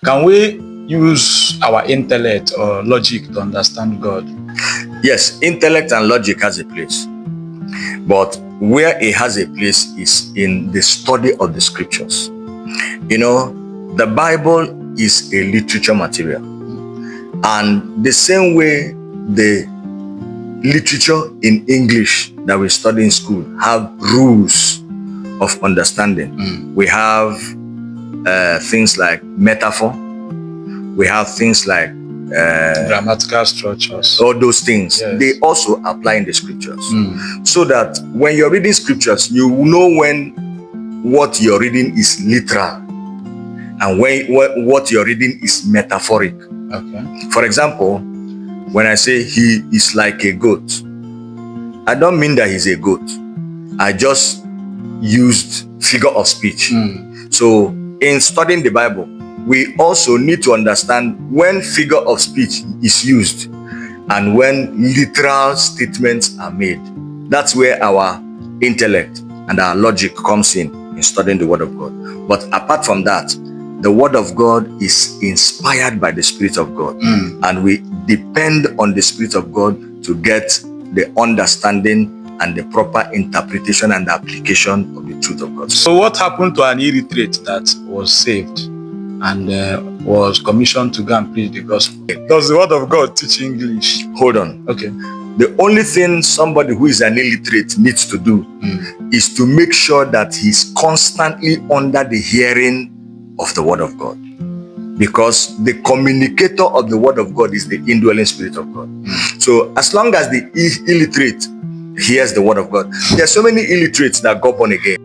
Can we use our intellect or logic to understand God? Yes, intellect and logic has a place. But where it has a place is in the study of the scriptures. You know, the Bible is a literature material. And the same way the literature in English that we study in school have rules of understanding. We have things like metaphor. We have things like grammatical structures. All those things, yes, they also apply in the scriptures. So that when you're reading scriptures, you know when what you're reading is literal and when what you're reading is metaphoric. Okay. For example, when I say he is like a goat, I don't mean that he's a goat. I just used figure of speech. So in studying the Bible, we also need to understand when figure of speech is used and when literal statements are made. That's where our intellect and our logic comes in studying the Word of God. But apart from that, the Word of God is inspired by the Spirit of God. And we depend on the Spirit of God to get the understanding and the proper interpretation and application of the truth of God. So what happened to an illiterate that was saved and was commissioned to go and preach the gospel? Does the Word of God teach English? Hold on. Okay. The only thing somebody who is an illiterate needs to do is to make sure that he's constantly under the hearing of the Word of God. Because the communicator of the Word of God is the indwelling Spirit of God. So as long as the illiterate hears the Word of God, there are so many illiterates that got born again.